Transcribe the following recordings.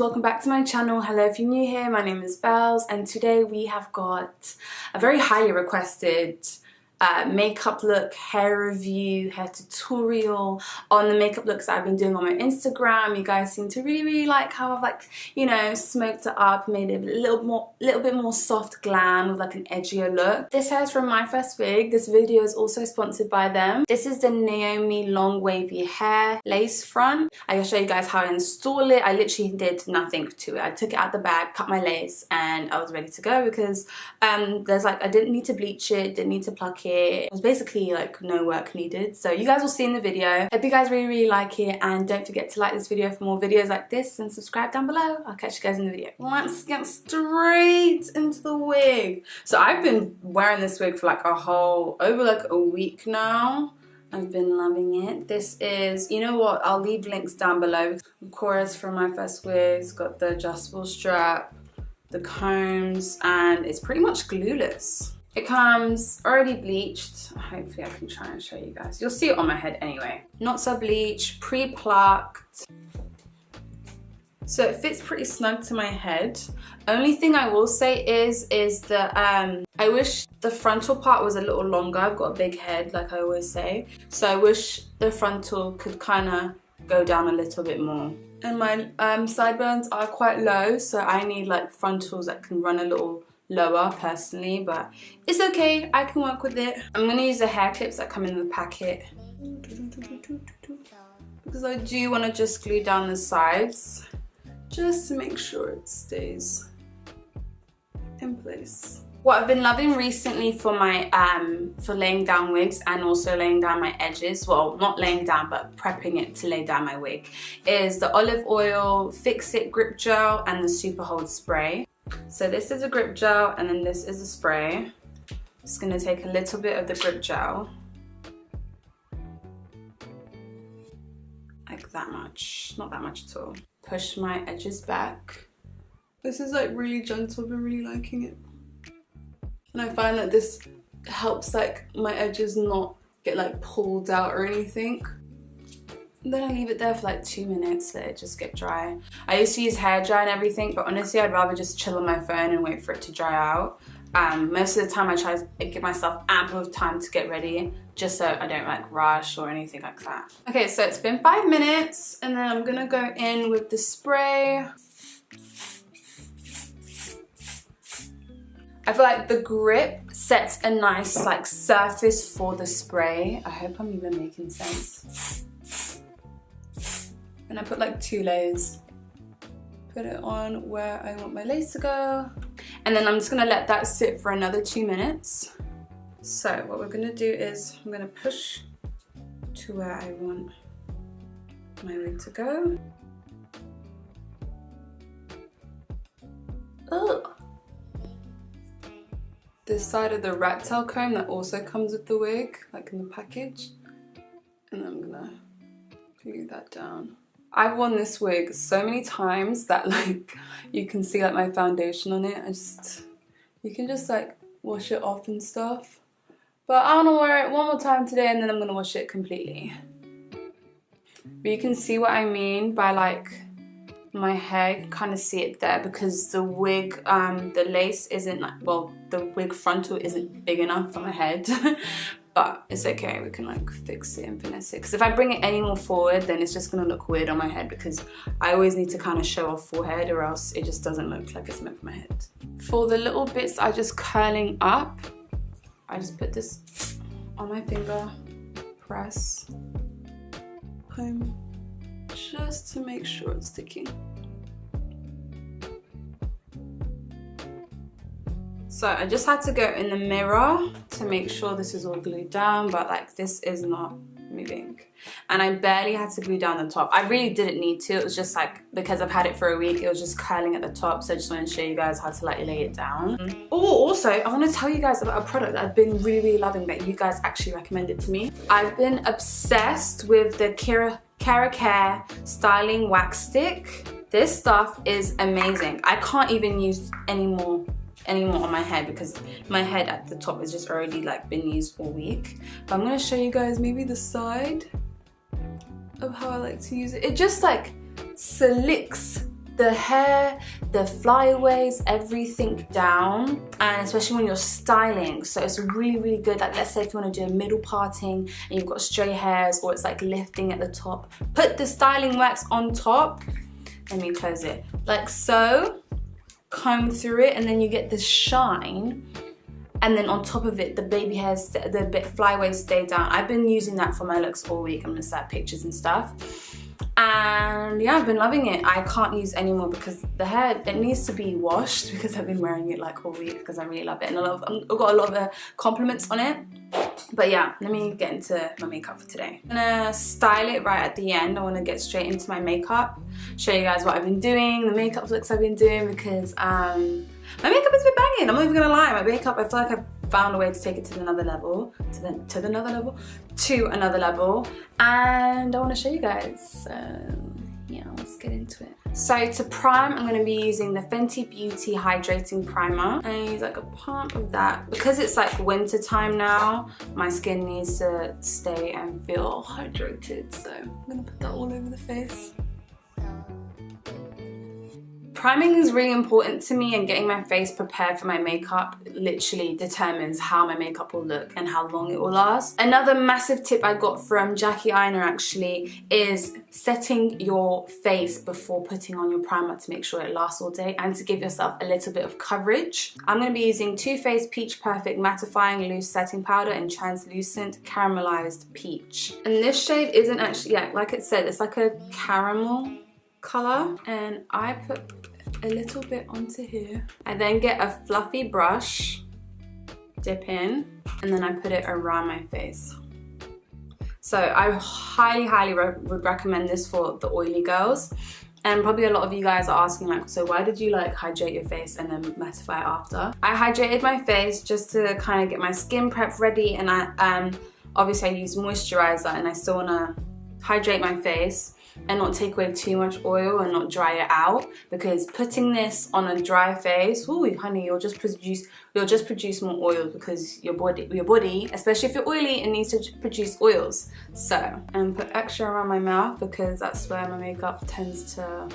welcome back to my channel. Hello if you're new here, my name is Bells and today we have got a very highly requested makeup look, hair review, hair tutorial on the makeup looks that I've been doing on my Instagram. You guys seem to really like how I've smoked it up, made it a little bit more soft glam with like an edgier look. This hair is from MyFirstWig. This video is also sponsored by them. This is the NAOMI long wavy hair lace front. I can show you guys how I install it. I literally did nothing to it. I took it out the bag, cut my lace, and I was ready to go because I didn't need to bleach it, didn't need to pluck it. It was basically like no work needed. So you guys will see in the video. Hope you guys really like it, and don't forget to like this video for more videos like this and subscribe down below. I'll catch you guys in the video. Let's get straight into the wig. So I've been wearing this wig for like over a week now. I've been loving it. This is, you know what, I'll leave links down below. Of course, from MyFirstWig, it's got the adjustable strap, the combs, and it's pretty much glueless. It comes already bleached. Hopefully I can try and show you guys. You'll see it on my head anyway. Not so bleached, pre-plucked. So it fits pretty snug to my head. Only thing I will say is that I wish the frontal part was a little longer. I've got a big head, like I always say. So I wish the frontal could kind of go down a little bit more. And my sideburns are quite low, so I need like frontals that can run a little lower personally, but it's okay, I can work with it. I'm gonna use the hair clips that come in the packet because I do want to just glue down the sides just to make sure it stays in place. What I've been loving recently for my for laying down wigs and also laying down my edges, well, not laying down but prepping it to lay down my wig, is the olive oil Fix It grip gel and the super hold spray. So this is a grip gel and then this is a spray. Just gonna take a little bit of the grip gel, like that much, not that much at all. Push my edges back. This is like really gentle, I've been really liking it. And I find that this helps like my edges not get like pulled out or anything. And then I leave it there for like 2 minutes, let it just get dry. I used to use hair dry and everything, but honestly I'd rather just chill on my phone and wait for it to dry out. Most of the time I try to give myself ample time to get ready, just so I don't like rush or anything like that. Okay, so it's been 5 minutes and then I'm gonna go in with the spray. I feel like the grip sets a nice like surface for the spray. I hope I'm even making sense. And I put like 2 layers. Put it on where I want my lace to go. And then I'm just gonna let that sit for another 2 minutes. So what we're gonna do is I'm gonna push to where I want my wig to go. Ugh. This side of the rat tail comb that also comes with the wig, like in the package. And then I'm gonna glue that down. I've worn this wig so many times that like you can see like my foundation on it. You can just like wash it off and stuff. But I want to wear it one more time today and then I'm gonna wash it completely. But you can see what I mean by like my hair, you can kind of see it there because the wig, the lace isn't like, well, the wig frontal isn't big enough for my head. But it's okay, we can like fix it and finesse it. Because if I bring it any more forward, then it's just gonna look weird on my head because I always need to kind of show off forehead or else it just doesn't look like it's meant for my head. For the little bits I just curling up, I just put this on my finger, press, home, just to make sure it's sticking. So I just had to go in the mirror to make sure this is all glued down, but like this is not moving. And I barely had to glue down the top. I really didn't need to. It was just like, because I've had it for a week, it was just curling at the top. So I just want to show you guys how to like lay it down. Oh, also, I want to tell you guys about a product that I've been really loving that you guys actually recommended to me. I've been obsessed with the 𝗟𝗃𝗃 styling wax stick. This stuff is amazing. I can't even use anymore on my head because my head at the top has just already like been used all week. But I'm gonna show you guys maybe the side of how I like to use it. It just like slicks the hair, the flyaways, everything down, and especially when you're styling. So it's really good. Like, let's say if you want to do a middle parting and you've got stray hairs, or it's like lifting at the top, put the styling wax on top. Let me close it like so, comb through it, and then you get this shine. And then on top of it, the baby hairs, the flyaways stay down. I've been using that for my looks all week. I'm gonna set pictures and stuff. And yeah, I've been loving it. I can't use any more because the hair, it needs to be washed, because I've been wearing it like all week because I really love it. And I've got a lot of compliments on it. But yeah, let me get into my makeup for today. I'm gonna style it right at the end. I wanna get straight into my makeup, show you guys what I've been doing, the makeup looks I've been doing, because my makeup has been banging. I'm not even gonna lie. My makeup, I feel like I've found a way to take it to another level, to another level, and I want to show you guys. So yeah, let's get into it. So to prime, I'm going to be using the Fenty Beauty Hydrating Primer. I use like a pump of that because it's like winter time now. My skin needs to stay and feel hydrated, so I'm going to put that all over the face. Priming is really important to me, and getting my face prepared for my makeup literally determines how my makeup will look and how long it will last. Another massive tip I got from Jackie Aina actually is setting your face before putting on your primer to make sure it lasts all day and to give yourself a little bit of coverage. I'm going to be using Too Faced Peach Perfect Mattifying Loose Setting Powder in Translucent Caramelized Peach. And this shade isn't actually, yeah, like it said, it's like a caramel color, and I put a little bit onto here. I then get a fluffy brush, dip in, and then I put it around my face. So I highly would recommend this for the oily girls. And probably a lot of you guys are asking, like, so why did you like hydrate your face and then mattify after? I hydrated my face just to kind of get my skin prep ready, and I obviously I use moisturizer, and I still want to hydrate my face and not take away too much oil and not dry it out, because putting this on a dry face, ooh, honey, you'll just produce more oil, because your body, especially if you're oily, it needs to produce oils. So, and put extra around my mouth because that's where my makeup tends to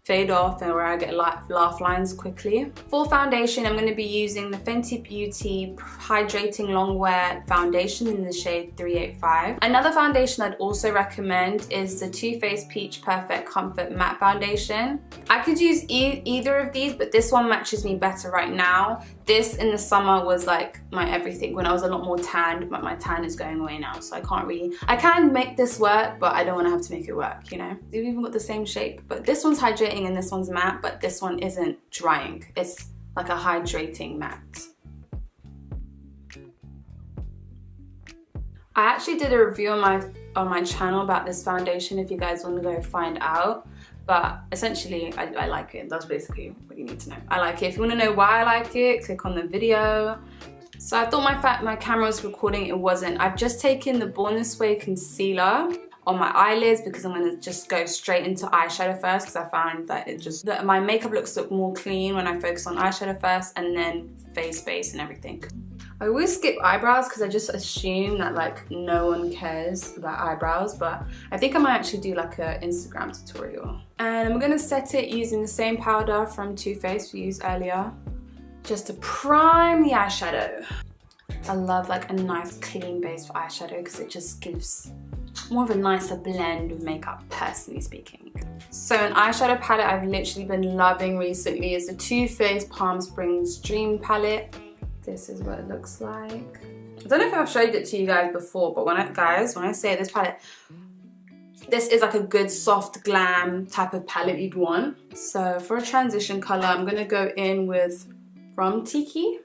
fade off and where I get laugh lines quickly. For foundation, I'm going to be using the Fenty Beauty Hydrating Longwear Foundation in the shade 385. Another foundation I'd also recommend is the Too Faced Peach Perfect Comfort Matte Foundation. I could use either of these, but this one matches me better right now. This in the summer was like my everything when I was a lot more tanned, but my tan is going away now, so I can make this work, but I don't want to have to make it work, you know? They've even got the same shape, but this one's hydrating and this one's matte, but this one isn't drying. It's like a hydrating matte. I actually did a review on my channel about this foundation if you guys want to go find out. But essentially, I like it. That's basically what you need to know. I like it. If you want to know why I like it, click on the video. So I thought my camera was recording. It wasn't. I've just taken the Born This Way concealer on my eyelids because I'm going to just go straight into eyeshadow first, because I found that my makeup looks look more clean when I focus on eyeshadow first and then face base and everything. I always skip eyebrows because I just assume that like no one cares about eyebrows, but I think I might actually do like an Instagram tutorial. And I'm going to set it using the same powder from Too Faced we used earlier, just to prime the eyeshadow. I love like a nice clean base for eyeshadow because it just gives more of a nicer blend of makeup, personally speaking. So an eyeshadow palette I've literally been loving recently is the Too Faced Palm Springs Dream palette. This is what it looks like. I don't know if I've showed it to you guys before, but when I say this palette, this is like a good soft glam type of palette you'd want. So for a transition color, I'm gonna go in with 𝗏𝗏𝗏𝗏.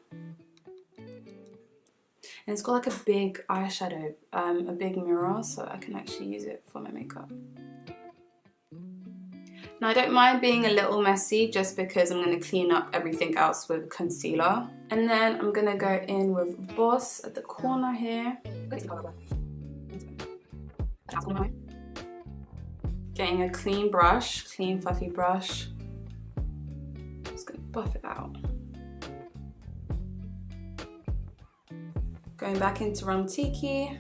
And it's got like a big eyeshadow, a big mirror, so I can actually use it for my makeup. Now I don't mind being a little messy just because I'm going to clean up everything else with concealer. And then I'm going to go in with Boss at the corner here. Getting a clean brush, clean fluffy brush. Just going to buff it out. Going back into 𝗏𝗏𝗏𝗏.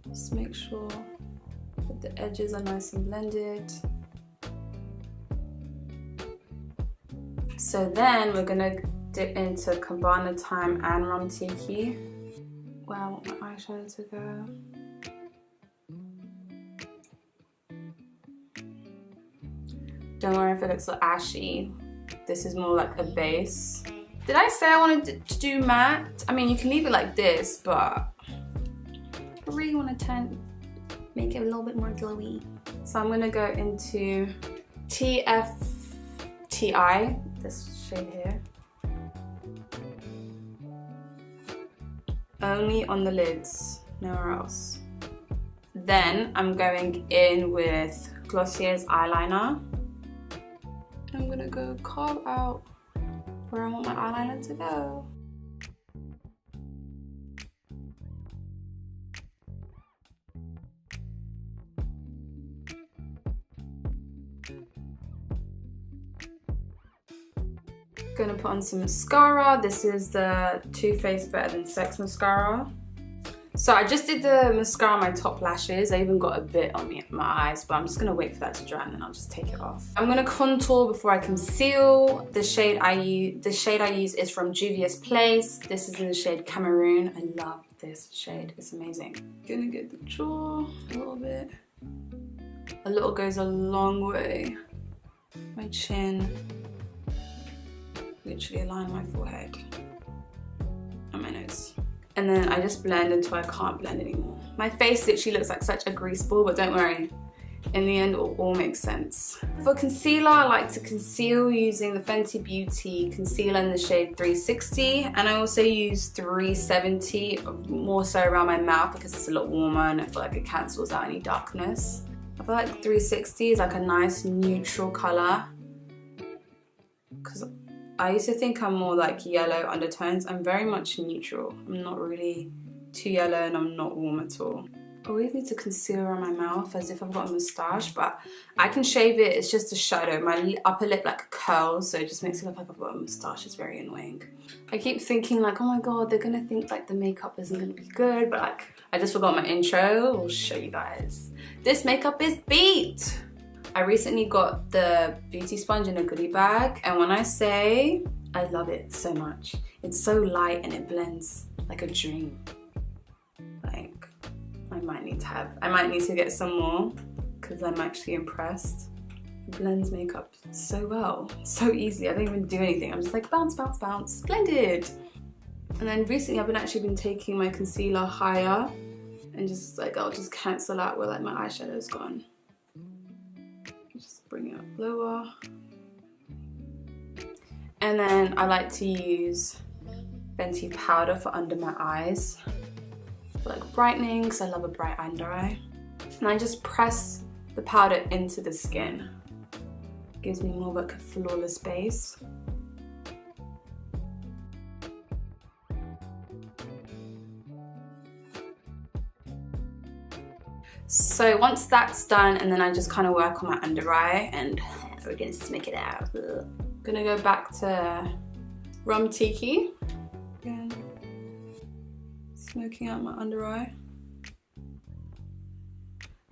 Just make sure that the edges are nice and blended. So then we're gonna dip into Cabana Time and 𝗏𝗡𝗃𝗃. Where I want my eyeshadow to go. Don't worry if it looks ashy. This is more like a base. Did I say I wanted to do matte? I mean, you can leave it like this, but I really want to make it a little bit more glowy. So I'm gonna go into TFTI, this shade here. Only on the lids, nowhere else. Then I'm going in with Glossier's eyeliner. I'm gonna go carve out where I want my eyeliner to go. Gonna put on some mascara. This is the Too Faced Better Than Sex mascara. So I just did the mascara on my top lashes. I even got a bit on my eyes, but I'm just gonna wait for that to dry and then I'll just take it off. I'm gonna contour before I conceal. The shade I use is from Juvia's Place. This is in the shade Cameroon. I love this shade, it's amazing. Gonna get the jaw a little bit. A little goes a long way. My chin. Literally align my forehead and my nose. And then I just blend until I can't blend anymore. My face literally looks like such a grease ball, but don't worry, in the end it will all make sense. For concealer, I like to conceal using the Fenty Beauty concealer in the shade 360, and I also use 370, more so around my mouth because it's a lot warmer and I feel like it cancels out any darkness. I feel like 360 is like a nice neutral color, because I used to think I'm more like yellow undertones. I'm very much neutral. I'm not really too yellow and I'm not warm at all. I always need to conceal around my mouth as if I've got a moustache, but I can shave it. It's just a shadow. My upper lip like curls, so it just makes it look like I've got a moustache. It's very annoying. I keep thinking like, oh my god, they're gonna think like the makeup isn't gonna be good, but like I just forgot my intro. I'll show you guys. This makeup is beat. I recently got the beauty sponge in a goodie bag, and when I say I love it so much, it's so light and it blends like a dream. Like I might need to get some more because I'm actually impressed. It blends makeup so well, so easy. I don't even do anything. I'm just like bounce, bounce, bounce, splendid. And then recently I've actually been taking my concealer higher and just like I'll just cancel out where like my eyeshadow's gone. Just bring it up lower. And then I like to use Fenty powder for under my eyes for like brightening, because I love a bright under eye. And I just press the powder into the skin. Gives me more of like a flawless base. So once that's done, and then I just kind of work on my under eye, and we're gonna smack it out. Gonna go back to 𝗏𝗡𝗃𝗃. Again, smoking out my under eye.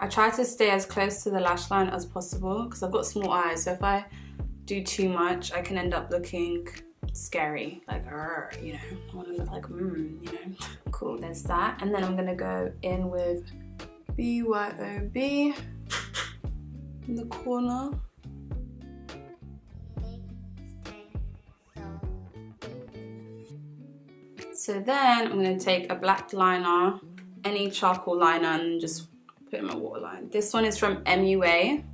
I try to stay as close to the lash line as possible because I've got small eyes, so if I do too much, I can end up looking scary, like, you know, I want to look like, you know. Cool, there's that. And then I'm gonna go in with BYOB in the corner. So then I'm going to take a black liner, any charcoal liner, and just put it in my waterline. This one is from MUA.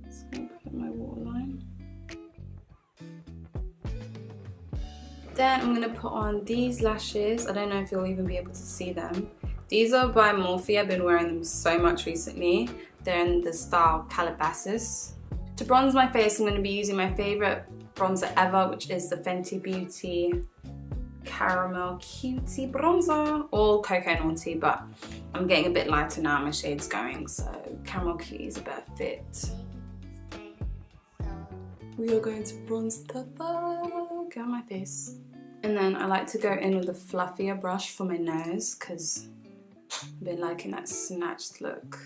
So I'm going to put in my waterline. Then I'm going to put on these lashes. I don't know if you'll even be able to see them. These are by Morphe. I've been wearing them so much recently. They're in the style Calabasas. To bronze my face, I'm going to be using my favorite bronzer ever, which is the Fenty Beauty Caramel Cutie Bronzer, or Cocoa Naughty, but I'm getting a bit lighter now, my shade's going, so Caramel Cutie is a better fit. We are going to bronze the fuck out of my face. And then I like to go in with a fluffier brush for my nose, because I've been liking that snatched look.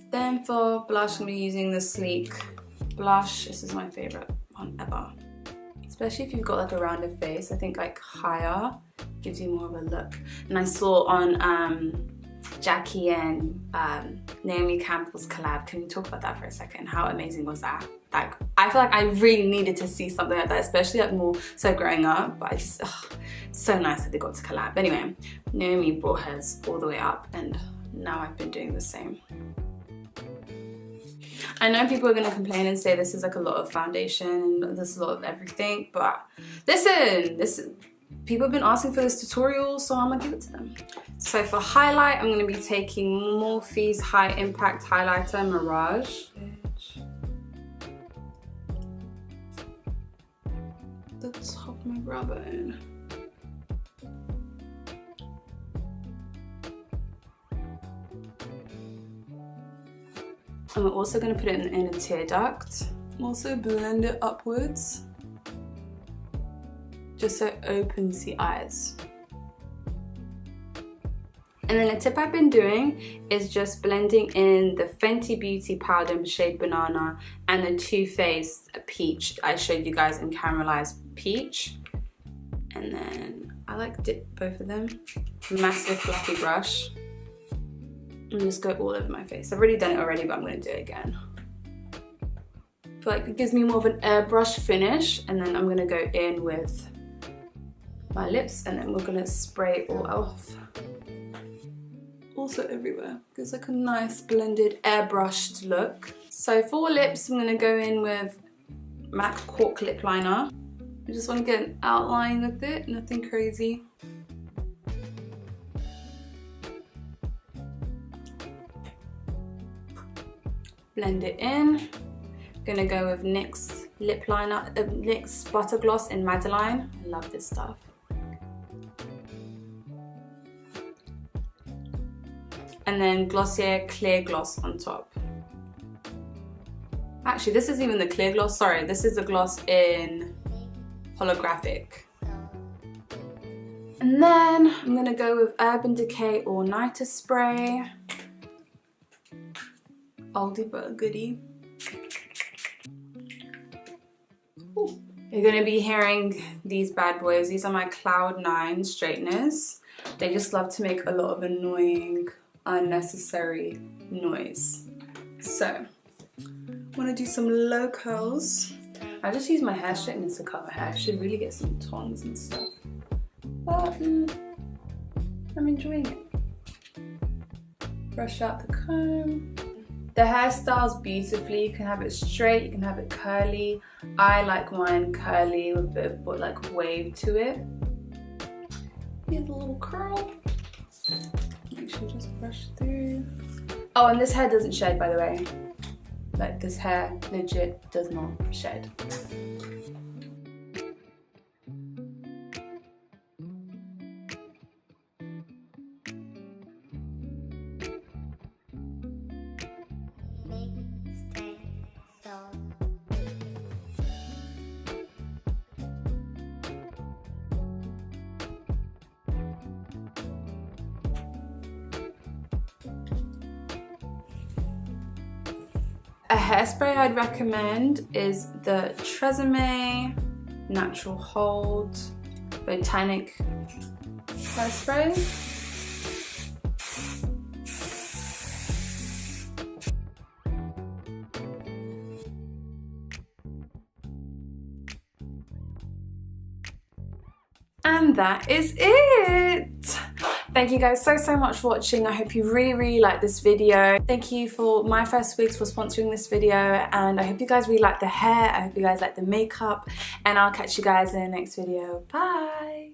Then for blush, I'm going to be using the Sleek blush. This is my favourite one ever. Especially if you've got like a rounded face. I think like higher gives you more of a look. And I saw on Jackie and Naomi Campbell's collab. Can we talk about that for a second? How amazing was that? Like, I feel like I really needed to see something like that, especially like more so growing up. But I just, so nice that they got to collab. Anyway, Naomi brought hers all the way up, and now I've been doing the same. I know people are going to complain and say this is like a lot of foundation and there's a lot of everything, but listen, people have been asking for this tutorial, so I'm going to give it to them. So for highlight, I'm going to be taking Morphe's High Impact Highlighter Mirage. The top of my brow bone. And we're also going to put it in the inner tear duct. Also blend it upwards, just so it opens the eyes. And then a tip I've been doing is just blending in the Fenty Beauty powder in shade Banana and the Too Faced Peach I showed you guys in Caramelized Peach. And then I like dip both of them. Massive fluffy brush. And just go all over my face. I've already done it already, but I'm going to do it again. I feel like it gives me more of an airbrush finish. And then I'm going to go in with my lips, and then we're going to spray it all off. Also everywhere. Gives like a nice blended airbrushed look. So for lips, I'm going to go in with MAC Cork Lip Liner. I just want to get an outline with it, nothing crazy. Blend it in. Gonna go with NYX lip liner, NYX Butter Gloss in Madeline. I love this stuff. And then Glossier Clear Gloss on top. Actually, this is even the clear gloss. Sorry, this is the gloss in Holographic. And then I'm gonna go with Urban Decay All Nighter Spray. Oldie but a goodie. Ooh. You're gonna be hearing these bad boys. These are my Cloud9 straighteners. They just love to make a lot of annoying, unnecessary noise. So, I wanna do some low curls. I just use my hair straighteners to cut my hair. I should really get some tongs and stuff. But I'm enjoying it. Brush out the comb. The hairstyle's beautifully. You can have it straight, you can have it curly. I like mine curly with a bit of like wave to it. Here's a little curl. Make sure you just brush through. Oh, and this hair doesn't shed, by the way. Like, this hair legit does not shed. A hairspray I'd recommend is the TRESemmé Natural Hold Botanic hairspray. And that is it! Thank you guys so much for watching. I hope you really liked this video. Thank you for MyFirstWigs for sponsoring this video, and I hope you guys really like the hair. I hope you guys like the makeup, and I'll catch you guys in the next video. Bye!